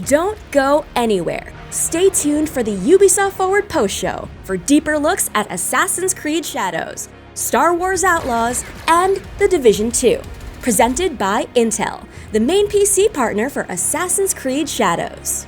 Don't go anywhere. Stay tuned for the Ubisoft Forward Post Show for deeper looks at Assassin's Creed Shadows, Star Wars Outlaws, and The Division 2. Presented by Intel, the main PC partner for Assassin's Creed Shadows.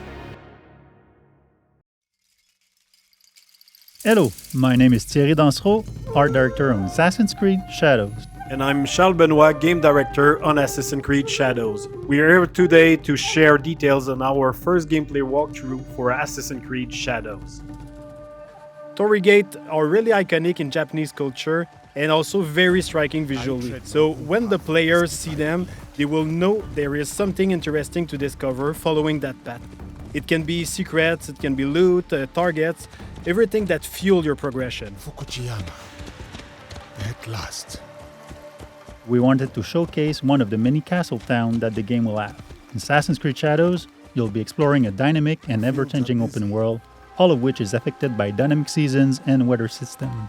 Hello, my name is Thierry Dansereau, Art Director on Assassin's Creed Shadows. And I'm Charles Benoit, Game Director on Assassin's Creed Shadows. We are here today to share details on our first gameplay walkthrough for Assassin's Creed Shadows. Torii Gate are really iconic in Japanese culture and also very striking visually. So when the players see them, they will know there is something interesting to discover following that path. It can be secrets, it can be loot, targets, everything that fuel your progression. Fukujiyama. At last. We wanted to showcase one of the many castle towns that the game will have. In Assassin's Creed Shadows, you'll be exploring a dynamic and ever-changing open world, all of which is affected by dynamic seasons and weather system.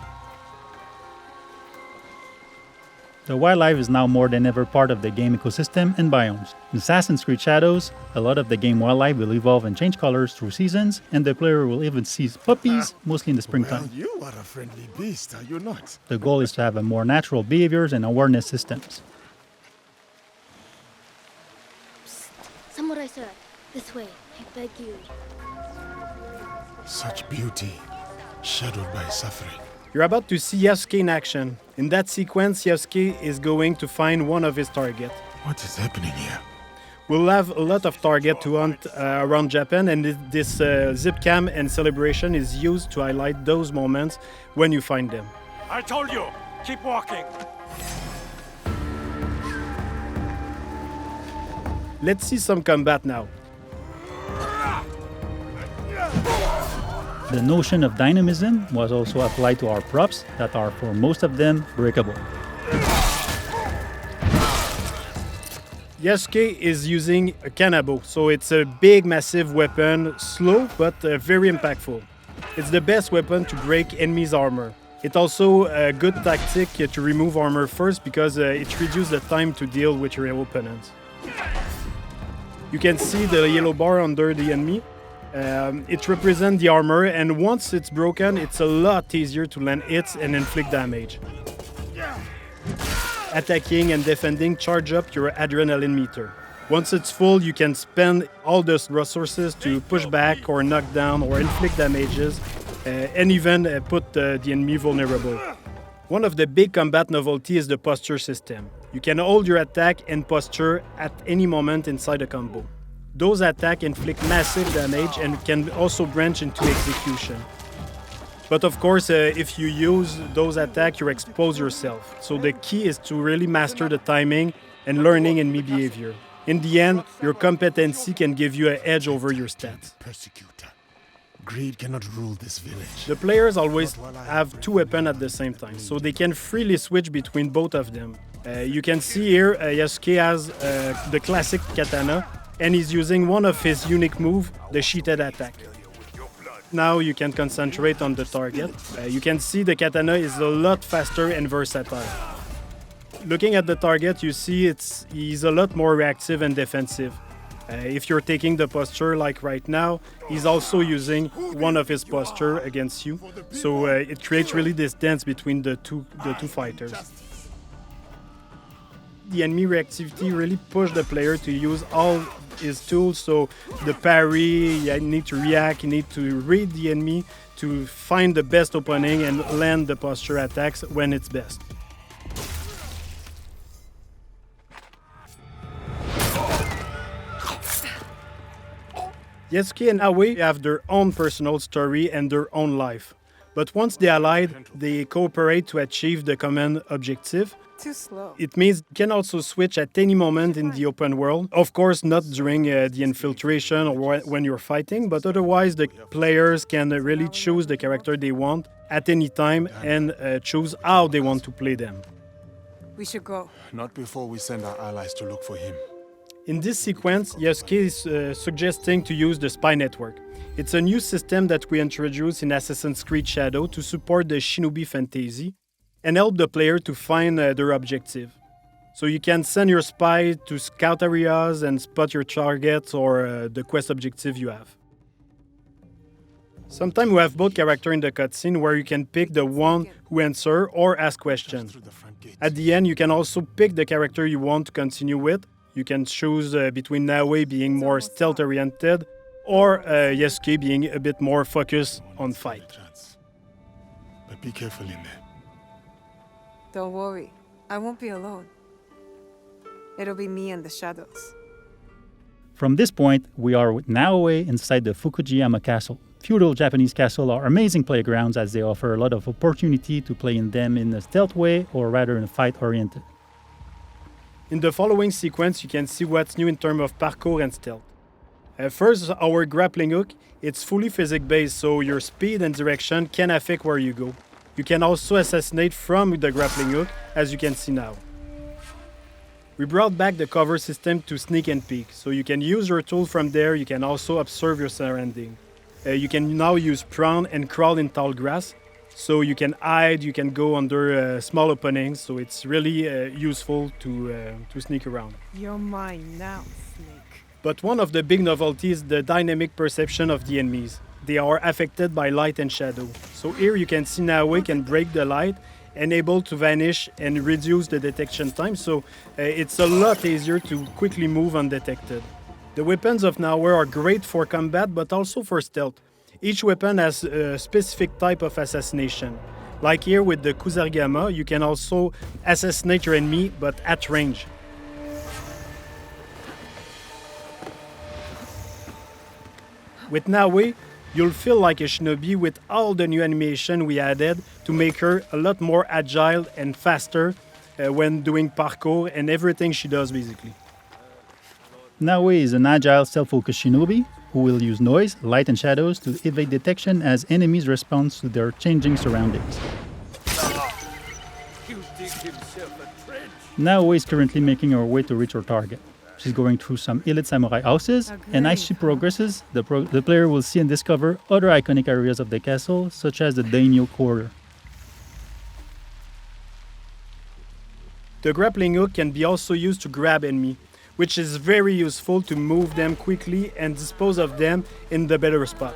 The wildlife is now more than ever part of the game ecosystem and biomes. In Assassin's Creed Shadows, a lot of the game wildlife will evolve and change colors through seasons, and the player will even see puppies, mostly in the springtime. Well, you are a friendly beast, are you not? The goal is to have a more natural behaviors and awareness systems. Samurai sir, this way, I beg you. Such beauty, shadowed by suffering. You're about to see Yasuke in action. In that sequence, Yasuke is going to find one of his targets. What is happening here? We'll have a lot of targets to hunt around Japan, and this zip cam and celebration is used to highlight those moments when you find them. I told you, keep walking. Let's see some combat now. The notion of dynamism was also applied to our props that are, for most of them, breakable. Yasuke is using a kanabo, so it's a big, massive weapon, slow but very impactful. It's the best weapon to break enemies' armor. It's also a good tactic to remove armor first because it reduces the time to deal with your opponents. You can see the yellow bar under the enemy. It represents the armor, and once it's broken, it's a lot easier to land hits and inflict damage. Attacking and defending charge up your adrenaline meter. Once it's full, you can spend all those resources to push back or knock down or inflict damages, and even put the enemy vulnerable. One of the big combat novelty is the posture system. You can hold your attack and posture at any moment inside a combo. Those attacks inflict massive damage and can also branch into execution. But of course, if you use those attacks, you expose yourself. So the key is to really master the timing and learning enemy behavior. In the end, your competency can give you an edge over your stats. Persecutor. Greed cannot rule this village. The players always have two weapons at the same time, so they can freely switch between both of them. You can see here, Yasuke has the classic katana, and he's using one of his unique moves, the sheeted attack. Now you can concentrate on the target. You can see the katana is a lot faster and versatile. Looking at the target, you see he's a lot more reactive and defensive. If you're taking the posture like right now, he's also using one of his posture against you. So it creates really this dance between the two fighters. The enemy reactivity really pushed the player to use all his tools, so the parry, you need to react, you need to read the enemy to find the best opening and land the posture attacks when it's best. Yasuke and Aoi have their own personal story and their own life. But once they allied, they cooperate to achieve the common objective. Too slow. It means you can also switch at any moment in the open world. Of course, not during the infiltration or when you're fighting, but otherwise the players can really choose the character they want at any time and choose how they want to play them. We should go. Not before we send our allies to look for him. In this sequence, Yasuke is suggesting to use the spy network. It's a new system that we introduced in Assassin's Creed Shadow to support the Shinobi fantasy and help the player to find their objective. So you can send your spy to scout areas and spot your targets or the quest objective you have. Sometimes we have both characters in the cutscene where you can pick the one who answer or ask questions. Through the front gate. At the end, you can also pick the character you want to continue with. You can choose between Naoe being more stealth-oriented or Yasuke being a bit more focused on fight. Chance. But be careful in there. Don't worry. I won't be alone. It'll be me and the shadows. From this point, we are with Naoe inside the Fukujiyama Castle. Feudal Japanese castles are amazing playgrounds as they offer a lot of opportunity to play in them in a stealth way or rather in a fight-oriented. In the following sequence, you can see what's new in terms of parkour and stealth. First, our grappling hook. It's fully physics-based, so your speed and direction can affect where you go. You can also assassinate from the grappling hook, as you can see now. We brought back the cover system to sneak and peek, so you can use your tool from there. You can also observe your surrounding. You can now use prone and crawl in tall grass, so you can hide, you can go under small openings, so it's really useful to sneak around. You're mine now, Snake. But one of the big novelties is the dynamic perception of the enemies. They are affected by light and shadow. So here you can see Naoe can break the light and able to vanish and reduce the detection time, so it's a lot easier to quickly move undetected. The weapons of Naoe are great for combat, but also for stealth. Each weapon has a specific type of assassination. Like here with the Kusarigama, you can also assassinate your enemy, but at range. With Naoe, you'll feel like a shinobi with all the new animation we added to make her a lot more agile and faster when doing parkour and everything she does basically. Naoe is an agile, self-focused shinobi who will use noise, light and shadows to evade detection as enemies respond to their changing surroundings. You dig himself a trench. Naoe is currently making her way to reach her target. She's going through some elite samurai houses, and as she progresses, the player will see and discover other iconic areas of the castle, such as the daimyo quarter. The grappling hook can be also used to grab enemy, which is very useful to move them quickly and dispose of them in the better spot.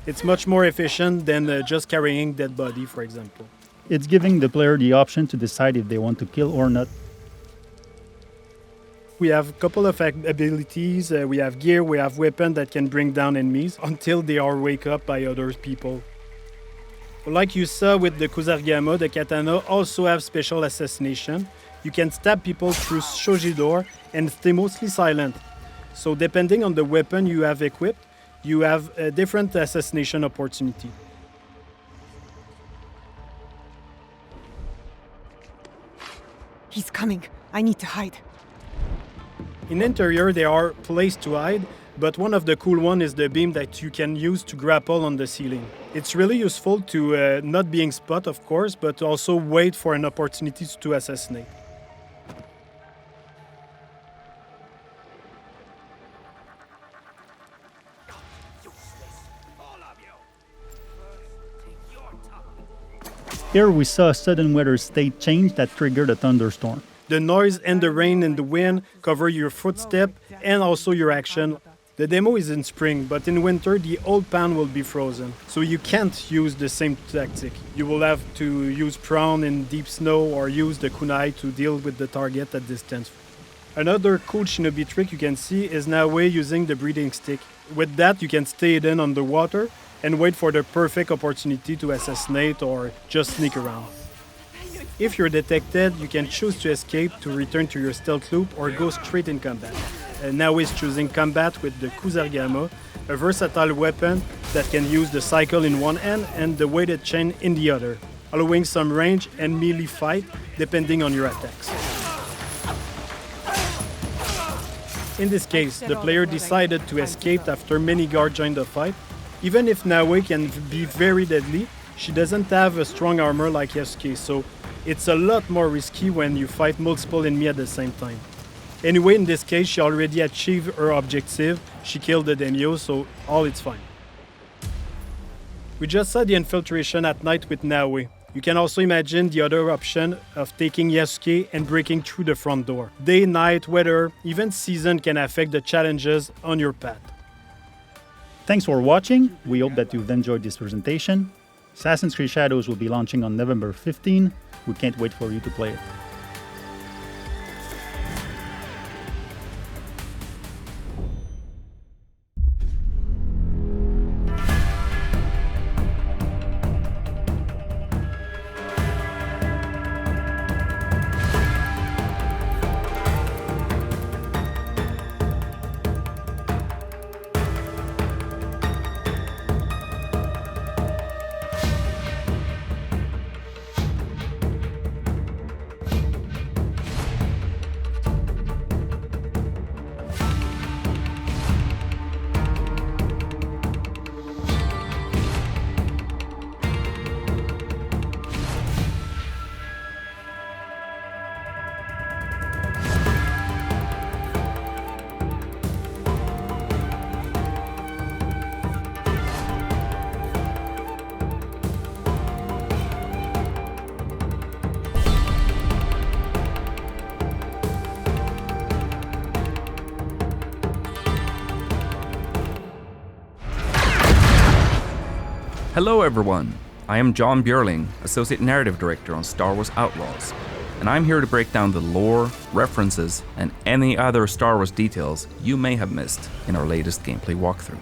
It's much more efficient than just carrying dead body, for example. It's giving the player the option to decide if they want to kill or not. We have a couple of abilities, we have gear, we have weapons that can bring down enemies until they are wake up by other people. Like you saw with the Kusarigama, the katana also have special assassination. You can stab people through shoji door and stay mostly silent. So depending on the weapon you have equipped, you have a different assassination opportunity. He's coming. I need to hide. In interior, there are places to hide, but one of the cool ones is the beam that you can use to grapple on the ceiling. It's really useful to not being spot, of course, but also wait for an opportunity to assassinate. Here we saw a sudden weather state change that triggered a thunderstorm. The noise and the rain and the wind cover your footstep and also your action. The demo is in spring, but in winter the old pan will be frozen, so you can't use the same tactic. You will have to use prone in deep snow or use the kunai to deal with the target at distance. Another cool shinobi trick you can see is Naoe using the breathing stick. With that you can stay hidden underwater and wait for the perfect opportunity to assassinate or just sneak around. If you're detected, you can choose to escape to return to your stealth loop or go straight in combat. Naoe is choosing combat with the Kusarigama, a versatile weapon that can use the cycle in one hand and the weighted chain in the other, allowing some range and melee fight depending on your attacks. In this case, the player decided to escape after many guards joined the fight. Even if Naoe can be very deadly, she doesn't have a strong armor like Yasuke, so it's a lot more risky when you fight multiple enemies at the same time. Anyway, in this case, she already achieved her objective. She killed the daimyo, so all is fine. We just saw the infiltration at night with Naoe. You can also imagine the other option of taking Yasuke and breaking through the front door. Day, night, weather, even season can affect the challenges on your path. Thanks for watching. We hope that you've enjoyed this presentation. Assassin's Creed Shadows will be launching on November 15. We can't wait for you to play it. Hello everyone, I am John Björling, Associate Narrative Director on Star Wars Outlaws, and I'm here to break down the lore, references, and any other Star Wars details you may have missed in our latest gameplay walkthrough.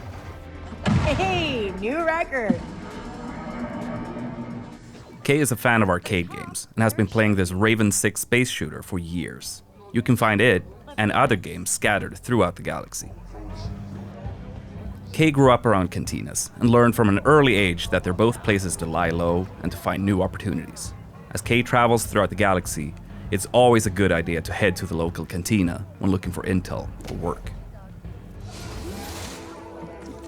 Hey, new record! Kay is a fan of arcade games and has been playing this Raven 6 space shooter for years. You can find it and other games scattered throughout the galaxy. Kay grew up around cantinas and learned from an early age that they're both places to lie low and to find new opportunities. As Kay travels throughout the galaxy, it's always a good idea to head to the local cantina when looking for intel or work.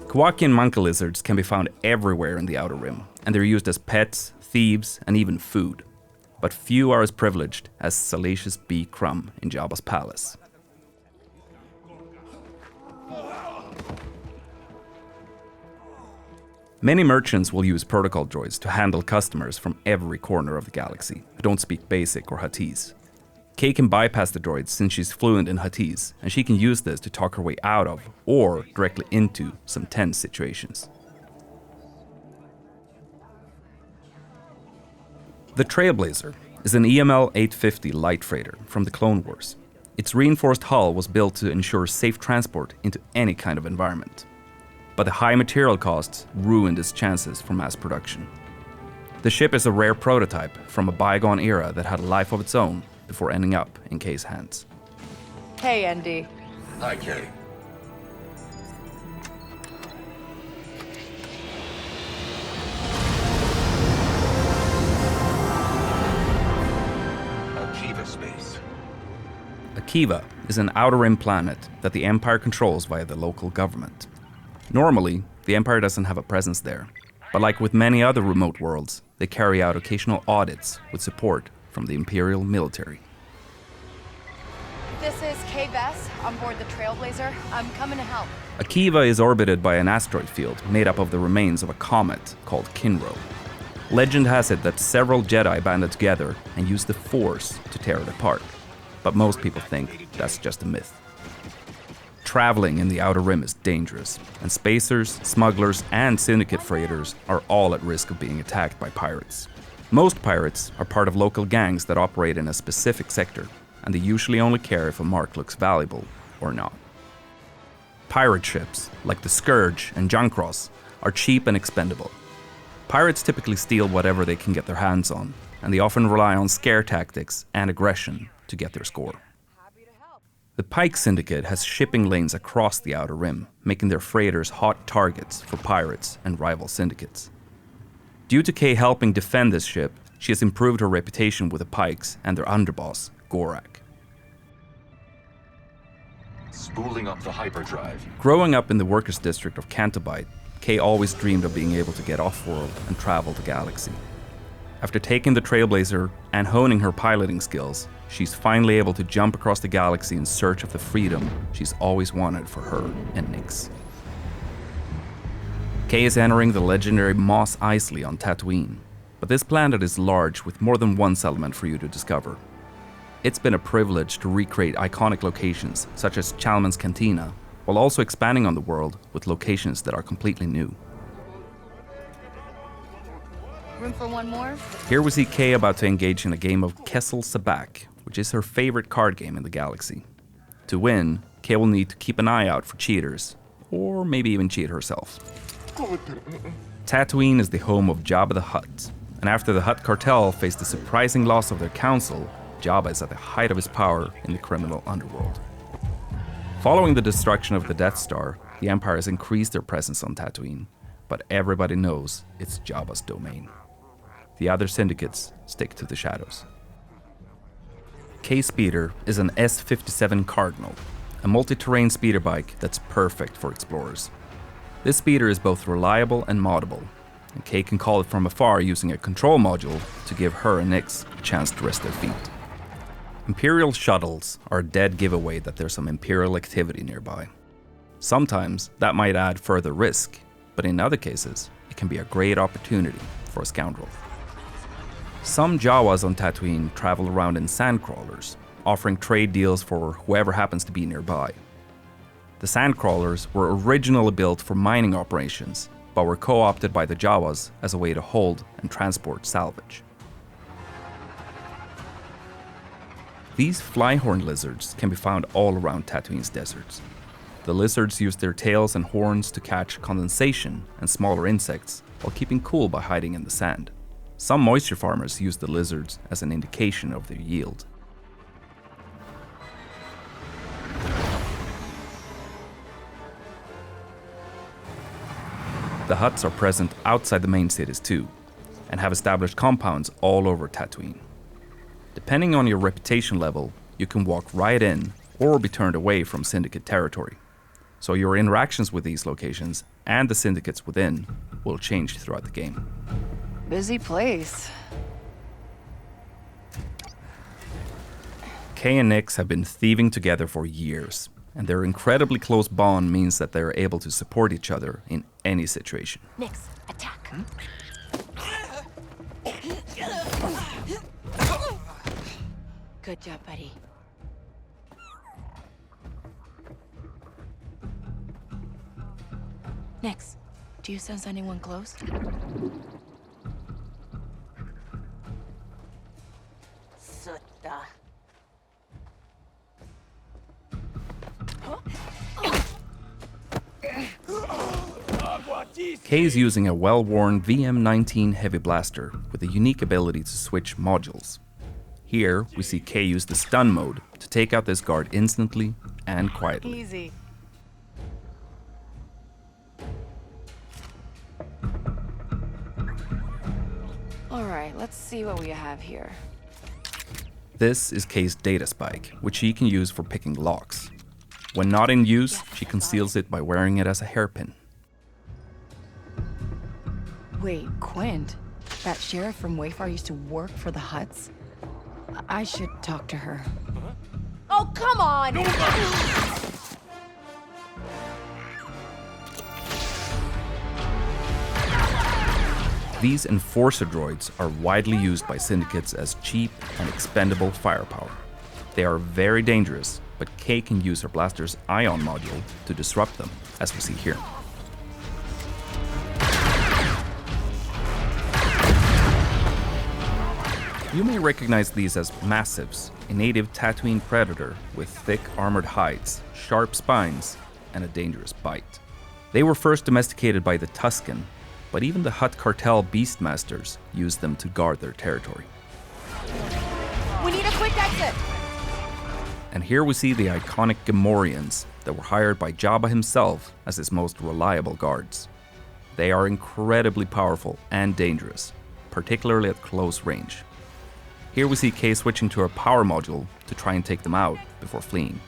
Kowakian monkey lizards can be found everywhere in the Outer Rim, and they're used as pets, thieves, and even food. But few are as privileged as Salacious B. Crumb in Jabba's palace. Many merchants will use protocol droids to handle customers from every corner of the galaxy who don't speak Basic or Huttese. Kay can bypass the droids since she's fluent in Huttese, and she can use this to talk her way out of, or directly into, some tense situations. The Trailblazer is an EML 850 light freighter from the Clone Wars. Its reinforced hull was built to ensure safe transport into any kind of environment. But the high material costs ruined its chances for mass production. The ship is a rare prototype from a bygone era that had a life of its own before ending up in Kay's hands. Hey, Andy. Hi, Kay. Akiva space. Akiva is an Outer Rim planet that the Empire controls via the local government. Normally, the Empire doesn't have a presence there, but like with many other remote worlds, they carry out occasional audits with support from the Imperial military. This is Kay Bess on board the Trailblazer. I'm coming to help. Akiva is orbited by an asteroid field made up of the remains of a comet called Kinro. Legend has it that several Jedi banded together and used the Force to tear it apart, but most people think that's just a myth. Traveling in the Outer Rim is dangerous, and spacers, smugglers, and syndicate freighters are all at risk of being attacked by pirates. Most pirates are part of local gangs that operate in a specific sector, and they usually only care if a mark looks valuable or not. Pirate ships, like the Scourge and Junkross, are cheap and expendable. Pirates typically steal whatever they can get their hands on, and they often rely on scare tactics and aggression to get their score. The Pike Syndicate has shipping lanes across the Outer Rim, making their freighters hot targets for pirates and rival syndicates. Due to Kay helping defend this ship, she has improved her reputation with the Pikes and their underboss, Gorak. Spooling up the hyperdrive. Growing up in the workers' district of Cantabite, Kay always dreamed of being able to get off-world and travel the galaxy. After taking the Trailblazer and honing her piloting skills, she's finally able to jump across the galaxy in search of the freedom she's always wanted for her and Nyx. Kay is entering the legendary Mos Eisley on Tatooine. But this planet is large with more than one settlement for you to discover. It's been a privilege to recreate iconic locations such as Chalmun's Cantina, while also expanding on the world with locations that are completely new. Room for one more? Here we see Kay about to engage in a game of Kessel Sabak, which is her favorite card game in the galaxy. To win, Kay will need to keep an eye out for cheaters, or maybe even cheat herself. Tatooine is the home of Jabba the Hutt, and after the Hutt cartel faced the surprising loss of their council, Jabba is at the height of his power in the criminal underworld. Following the destruction of the Death Star, the Empire has increased their presence on Tatooine, but everybody knows it's Jabba's domain. The other syndicates stick to the shadows. Kay Speeder is an S57 Cardinal, a multi-terrain speeder bike that's perfect for explorers. This speeder is both reliable and moddable, and Kay can call it from afar using a control module to give her and Nyx a chance to rest their feet. Imperial shuttles are a dead giveaway that there's some Imperial activity nearby. Sometimes that might add further risk, but in other cases, it can be a great opportunity for a scoundrel. Some Jawas on Tatooine travel around in sandcrawlers, offering trade deals for whoever happens to be nearby. The sandcrawlers were originally built for mining operations, but were co-opted by the Jawas as a way to hold and transport salvage. These flyhorn lizards can be found all around Tatooine's deserts. The lizards use their tails and horns to catch condensation and smaller insects while keeping cool by hiding in the sand. Some moisture farmers use the lizards as an indication of their yield. The Hutts are present outside the main cities too, and have established compounds all over Tatooine. Depending on your reputation level, you can walk right in or be turned away from Syndicate territory. So your interactions with these locations and the syndicates within will change throughout the game. Busy place. Kay and Nyx have been thieving together for years, and their incredibly close bond means that they are able to support each other in any situation. Nyx, attack. Good job, buddy. Nyx, do you sense anyone close? Sutta. Kay is using a well-worn VM-19 heavy blaster with a unique ability to switch modules. Here, we see Kay use the stun mode to take out this guard instantly and quietly. Easy. Alright, let's see what we have here. This is Kay's data spike, which she can use for picking locks. When not in use, she conceals it by wearing it as a hairpin. Wait, Quint? That sheriff from Wayfar used to work for the Hutts? I should talk to her. Oh, come on! These Enforcer droids are widely used by syndicates as cheap and expendable firepower. They are very dangerous, but Kay can use her blaster's ion module to disrupt them, as we see here. You may recognize these as Massives, a native Tatooine predator with thick armored hides, sharp spines, and a dangerous bite. They were first domesticated by the Tusken, but even the Hutt cartel Beastmasters used them to guard their territory. We need a quick exit! And here we see the iconic Gamorreans that were hired by Jabba himself as his most reliable guards. They are incredibly powerful and dangerous, particularly at close range. Here we see Kay switching to her power module to try and take them out before fleeing.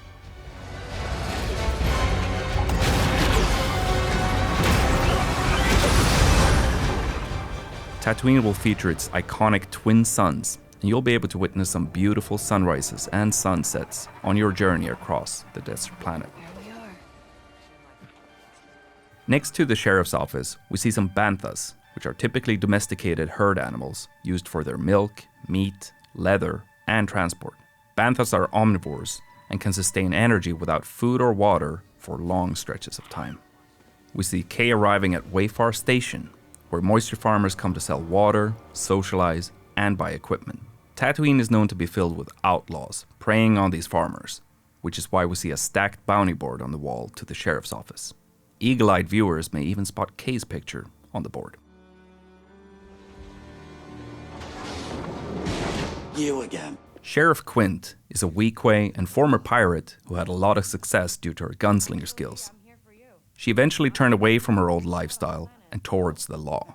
Tatooine will feature its iconic twin suns, and you'll be able to witness some beautiful sunrises and sunsets on your journey across the desert planet. There we are. Next to the sheriff's office, we see some banthas, which are typically domesticated herd animals used for their milk, meat, leather, and transport. Banthas are omnivores and can sustain energy without food or water for long stretches of time. We see Kay arriving at Wayfar Station, where moisture farmers come to sell water, socialize, and buy equipment. Tatooine is known to be filled with outlaws preying on these farmers, which is why we see a stacked bounty board on the wall to the sheriff's office. Eagle-eyed viewers may even spot Kay's picture on the board. You again. Sheriff Quint is a Weequay and former pirate who had a lot of success due to her gunslinger skills. She eventually turned away from her old lifestyle and towards the law,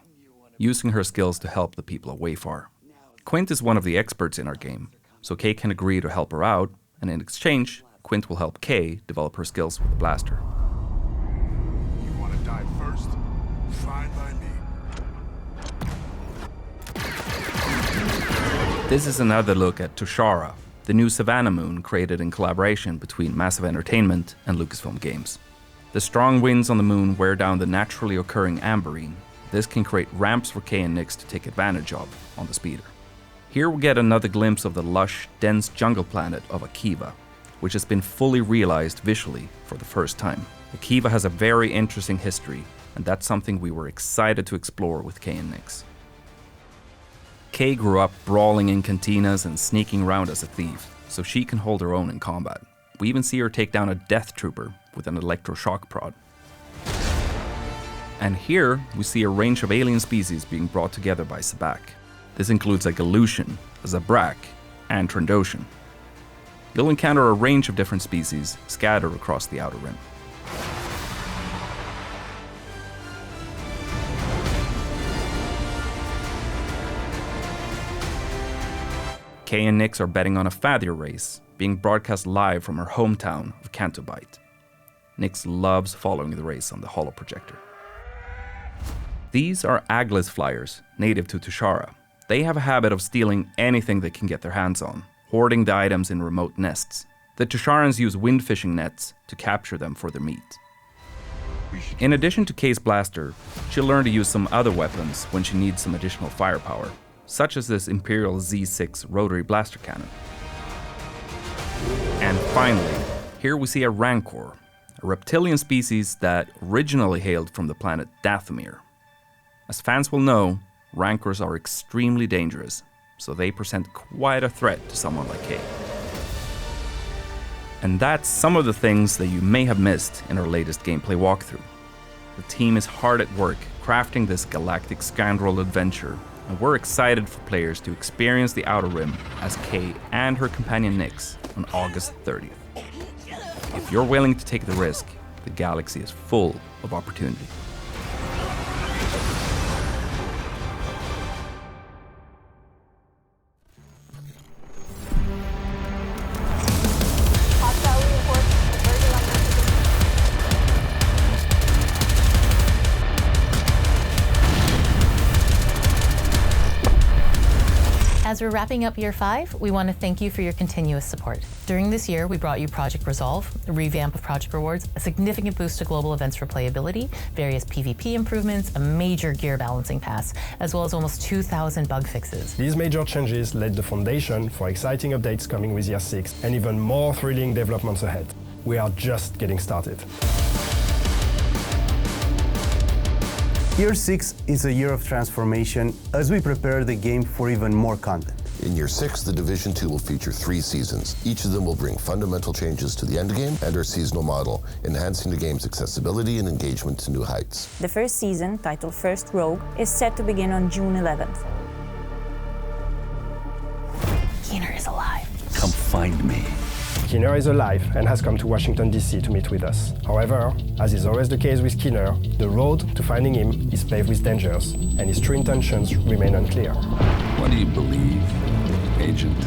using her skills to help the people of Wayfar. Quint is one of the experts in our game, so Kay can agree to help her out, and in exchange, Quint will help Kay develop her skills with the blaster. You want to die first? Fine by me. This is another look at Toshara, the new Savannah moon created in collaboration between Massive Entertainment and Lucasfilm Games. The strong winds on the moon wear down the naturally occurring amberine. This can create ramps for Kay and Nix to take advantage of on the speeder. Here we get another glimpse of the lush, dense jungle planet of Akiva, which has been fully realized visually for the first time. Akiva has a very interesting history, and that's something we were excited to explore with Kay and Nix. Kay grew up brawling in cantinas and sneaking around as a thief, so she can hold her own in combat. We even see her take down a death trooper with an electroshock prod. And here, we see a range of alien species being brought together by Sabacc. This includes a Galushian, a Zabrak, and Trandoshan. You'll encounter a range of different species scattered across the Outer Rim. Kay and Nix are betting on a Fadir race, being broadcast live from her hometown of Canto Bight. Nix loves following the race on the holo projector. These are Aglis flyers, native to Toshara. They have a habit of stealing anything they can get their hands on, hoarding the items in remote nests. The Tosharans use wind fishing nets to capture them for their meat. In addition to Kay's blaster, she'll learn to use some other weapons when she needs some additional firepower, such as this Imperial Z6 rotary blaster cannon. And finally, here we see a Rancor, a reptilian species that originally hailed from the planet Dathomir. As fans will know, Rancors are extremely dangerous, so they present quite a threat to someone like Kay. And that's some of the things that you may have missed in our latest gameplay walkthrough. The team is hard at work crafting this galactic scoundrel adventure, and we're excited for players to experience the Outer Rim as Kay and her companion Nix on August 30th. If you're willing to take the risk, the galaxy is full of opportunity. As we're wrapping up year 5, we want to thank you for your continuous support. During this year, we brought you Project Resolve, a revamp of Project Rewards, a significant boost to global events replayability, various PvP improvements, a major gear balancing pass, as well as almost 2,000 bug fixes. These major changes laid the foundation for exciting updates coming with year 6 and even more thrilling developments ahead. We are just getting started. Year 6 is a year of transformation as we prepare the game for even more content. In Year 6, The Division 2 will feature 3 seasons. Each of them will bring fundamental changes to the endgame and our seasonal model, enhancing the game's accessibility and engagement to new heights. The first season, titled First Rogue, is set to begin on June 11th. Keener is alive. Come find me. Keener is alive and has come to Washington, D.C. to meet with us. However, as is always the case with Keener, the road to finding him is paved with dangers, and his true intentions remain unclear. What do you believe, Agent?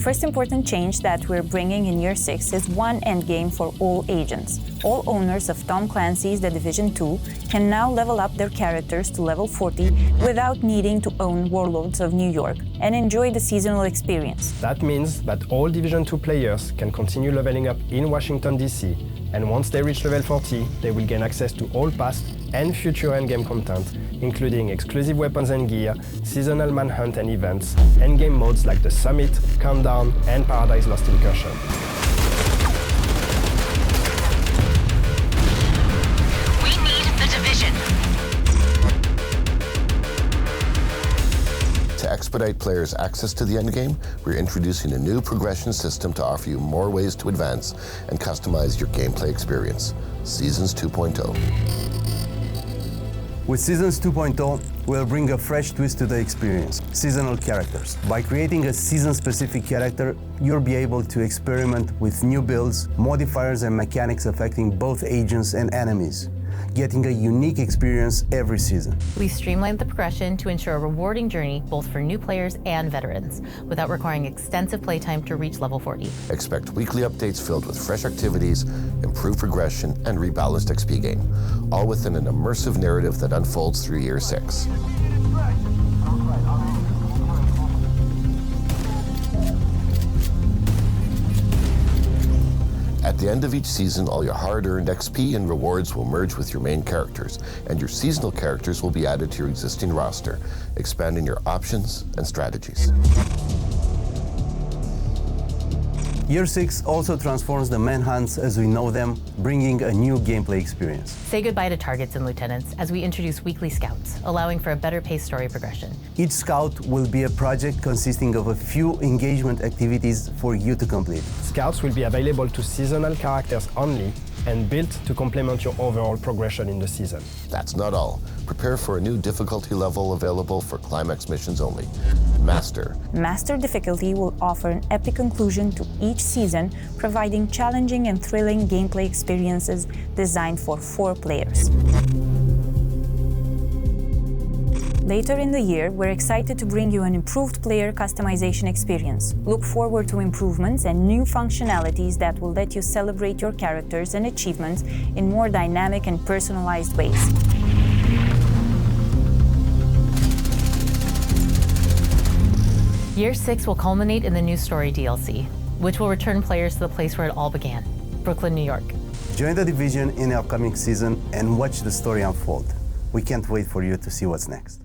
First important change that we're bringing in Year 6 is one endgame for all agents. All owners of Tom Clancy's The Division 2 can now level up their characters to level 40 without needing to own Warlords of New York and enjoy the seasonal experience. That means that all Division 2 players can continue leveling up in Washington, D.C., And once they reach level 40, they will gain access to all past and future endgame content, including exclusive weapons and gear, seasonal manhunt and events, endgame modes like the Summit, Countdown, and Paradise Lost Incursion. We need the Division. To expedite players' access to the endgame, we're introducing a new progression system to offer you more ways to advance and customize your gameplay experience. Seasons 2.0. With Seasons 2.0, we'll bring a fresh twist to the experience, seasonal characters. By creating a season-specific character, you'll be able to experiment with new builds, modifiers and mechanics affecting both agents and enemies, getting a unique experience every season. We streamlined the progression to ensure a rewarding journey both for new players and veterans, without requiring extensive playtime to reach level 40. Expect weekly updates filled with fresh activities, improved progression, and rebalanced XP gain, all within an immersive narrative that unfolds through Year 6. At the end of each season, all your hard-earned XP and rewards will merge with your main characters, and your seasonal characters will be added to your existing roster, expanding your options and strategies. Year 6 also transforms the manhunts as we know them, bringing a new gameplay experience. Say goodbye to targets and lieutenants as we introduce weekly scouts, allowing for a better paced story progression. Each scout will be a project consisting of a few engagement activities for you to complete. Scouts will be available to seasonal characters only and built to complement your overall progression in the season. That's not all. Prepare for a new difficulty level available for climax missions only. Master. Master difficulty will offer an epic conclusion to each season, providing challenging and thrilling gameplay experiences designed for 4 players. Later in the year, we're excited to bring you an improved player customization experience. Look forward to improvements and new functionalities that will let you celebrate your characters and achievements in more dynamic and personalized ways. Year 6 will culminate in the new story DLC, which will return players to the place where it all began, Brooklyn, New York. Join the Division in the upcoming season and watch the story unfold. We can't wait for you to see what's next.